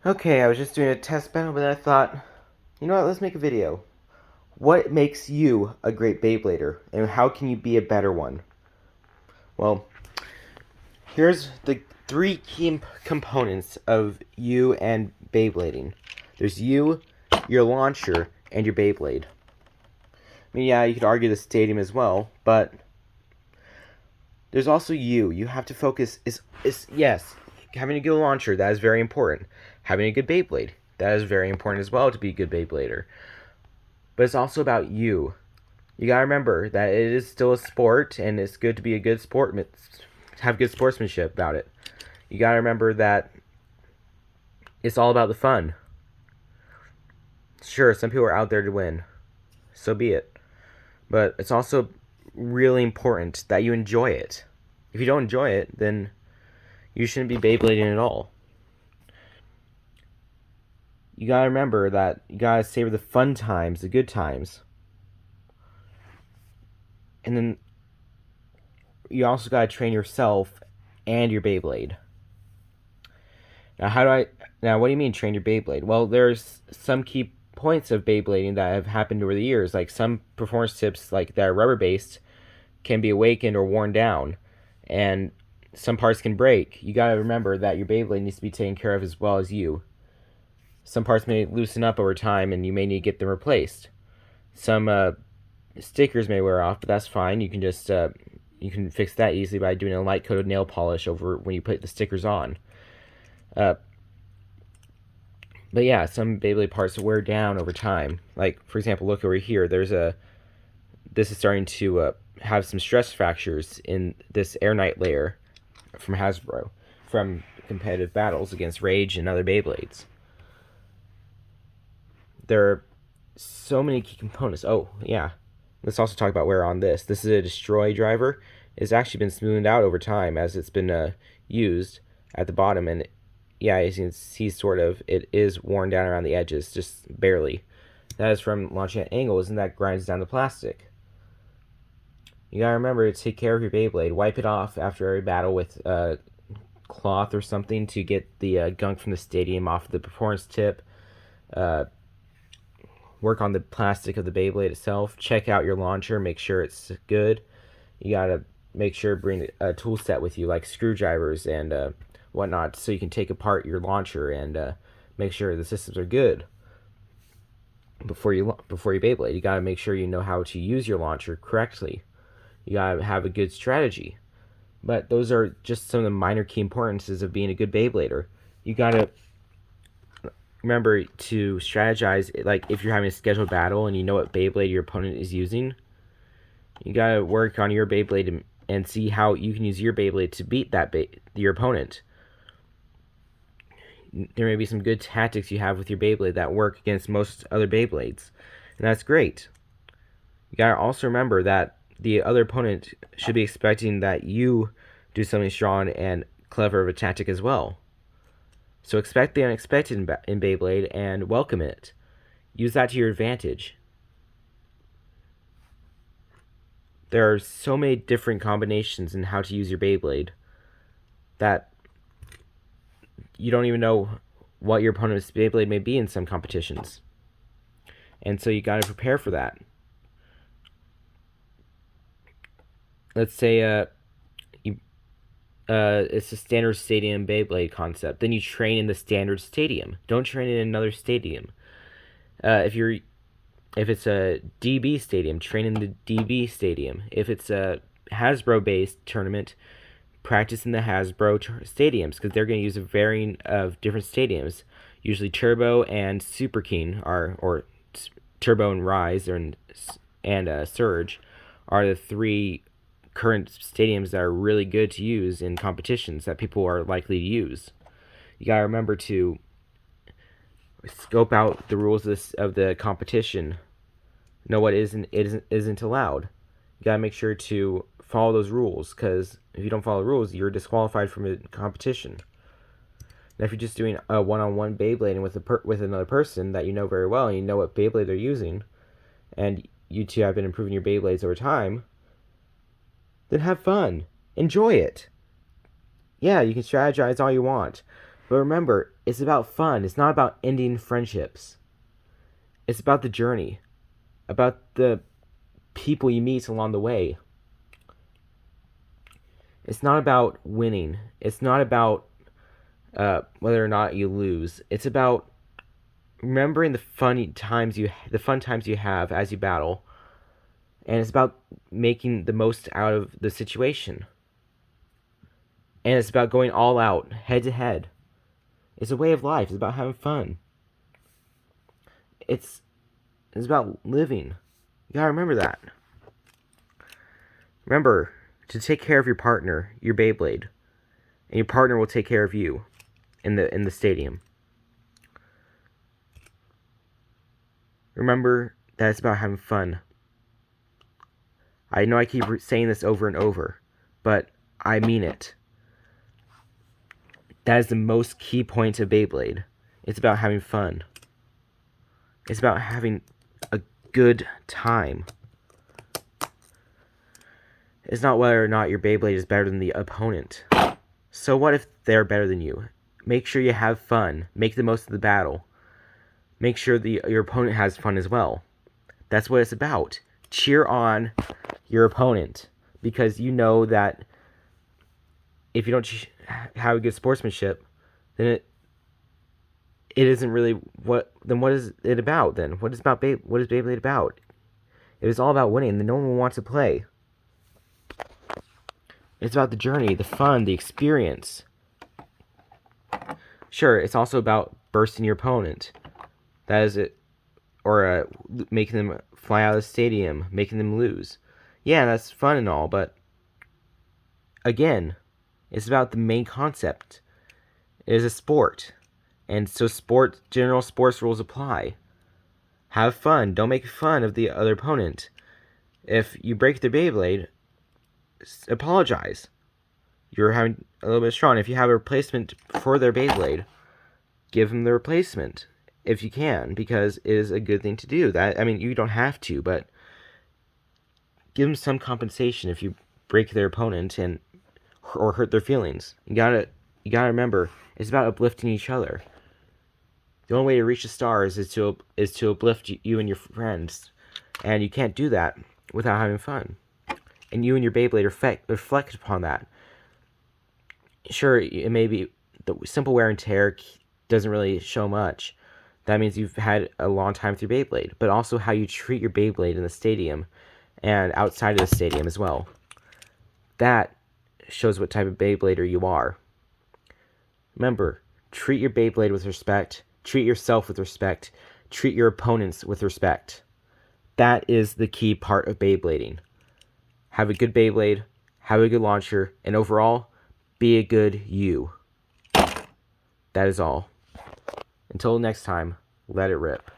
Okay, I was just doing a test battle, but then I thought, you know what, let's make a video. What makes you a great Beyblader, and how can you be a better one? Well, here's the three key components of you and Beyblading. There's you, your launcher, and your Beyblade. I mean, yeah, you could argue the stadium as well, but there's also you. You have to focus. Is yes, having a good launcher, that is very important. Having a good Beyblade, that is very important as well to be a good Beyblader. But it's also about you. You gotta remember that it is still a sport, and it's good to be a good sportman, have good sportsmanship about it. You gotta remember that it's all about the fun. Sure, some people are out there to win, so be it. But it's also really important that you enjoy it. If you don't enjoy it, then you shouldn't be Beyblading at all. You gotta remember that you gotta savor the fun times, the good times. And then you also gotta train yourself and your Beyblade. Now, what do you mean train your Beyblade? Well, there's some key points of Beyblading that have happened over the years. Like some performance tips, like that are rubber based, can be awakened or worn down, and some parts can break. You gotta remember that your Beyblade needs to be taken care of as well as you. Some parts may loosen up over time, and you may need to get them replaced. Some stickers may wear off, but that's fine. You can fix that easily by doing a light coated nail polish over when you put the stickers on. Uh, but yeah, some Beyblade parts wear down over time. Like for example, look over here. This is starting to have some stress fractures in this Air Knight layer from Hasbro from competitive battles against Rage and other Beyblades. There are so many key components. Oh yeah, let's also talk about wear on this. This is a destroy driver. It's actually been smoothed out over time as it's been used at the bottom, and yeah, as you can see, sort of, it is worn down around the edges, just barely. That is from launching at angles, and that grinds down the plastic. You gotta remember to take care of your Beyblade. Wipe it off after every battle with cloth or something to get the gunk from the stadium off the performance tip. Uh, work on the plastic of the Beyblade itself. Check out your launcher, make sure it's good. You gotta make sure to bring a tool set with you, like screwdrivers and whatnot, so you can take apart your launcher and make sure the systems are good before you Beyblade. You gotta make sure you know how to use your launcher correctly. You gotta have a good strategy. But those are just some of the minor key importances of being a good Beyblader. You gotta remember to strategize. Like if you're having a scheduled battle and you know what Beyblade your opponent is using, you gotta work on your Beyblade and see how you can use your Beyblade to beat your opponent. There may be some good tactics you have with your Beyblade that work against most other Beyblades, and that's great. You gotta also remember that the other opponent should be expecting that you do something strong and clever of a tactic as well. So expect the unexpected in Beyblade and welcome it. Use that to your advantage. There are so many different combinations in how to use your Beyblade that you don't even know what your opponent's Beyblade may be in some competitions. And so you gotta prepare for that. Let's say it's a standard stadium Beyblade concept. Then you train in the standard stadium. Don't train in another stadium. If it's a DB stadium, train in the DB stadium. If it's a Hasbro-based tournament, practice in the Hasbro stadiums because they're going to use a varying of different stadiums. Usually Turbo and Super King or Turbo and Rise and Surge are the three current stadiums that are really good to use in competitions that people are likely to use. You gotta remember to scope out the rules of the competition. Know what isn't allowed. You gotta make sure to follow those rules because if you don't follow the rules, you're disqualified from a competition. Now, if you're just doing a one-on-one Beyblading with another person that you know very well and you know what Beyblade they're using, and you two have been improving your Beyblades over time, then have fun. Enjoy it. Yeah, you can strategize all you want, But remember, it's about fun. It's not about ending friendships. It's about the journey, about the people you meet along the way. It's not about winning. It's not about whether or not you lose. It's about remembering the fun times you have as you battle, and it's about making the most out of the situation. And it's about going all out, head to head. It's a way of life. It's about having fun. It's about living. You gotta remember that. Remember to take care of your partner, your Beyblade, and your partner will take care of you in the stadium. Remember that it's about having fun. I know I keep saying this over and over, but I mean it. That is the most key point of Beyblade. It's about having fun. It's about having a good time. It's not whether or not your Beyblade is better than the opponent. So what if they're better than you? Make sure you have fun. Make the most of the battle. Make sure your opponent has fun as well. That's what it's about. Cheer on your opponent, because you know that if you don't have a good sportsmanship, then it isn't really what. Then what is it about? Then what is Beyblade about? It was all about winning. Then no one wants to play. It's about the journey, the fun, the experience. Sure, it's also about bursting your opponent. That is it, or making them fly out of the stadium, making them lose. Yeah, that's fun and all, but again, it's about the main concept. It is a sport, and so general sports rules apply. Have fun. Don't make fun of the other opponent. If you break their Beyblade, apologize. You're having a little bit strong. If you have a replacement for their Beyblade, give them the replacement if you can, because it is a good thing to do. You don't have to, but give them some compensation if you break their opponent or hurt their feelings. You gotta remember, it's about uplifting each other. The only way to reach the stars is to uplift you and your friends, and you can't do that without having fun. And you and your Beyblade reflect upon that. Sure, it may be the simple wear and tear doesn't really show much. That means you've had a long time with your Beyblade, but also how you treat your Beyblade in the stadium and outside of the stadium as well. That shows what type of Beyblader you are. Remember, treat your Beyblade with respect, treat yourself with respect, treat your opponents with respect. That is the key part of Beyblading. Have a good Beyblade, have a good launcher, and overall, be a good you. That is all. Until next time, let it rip.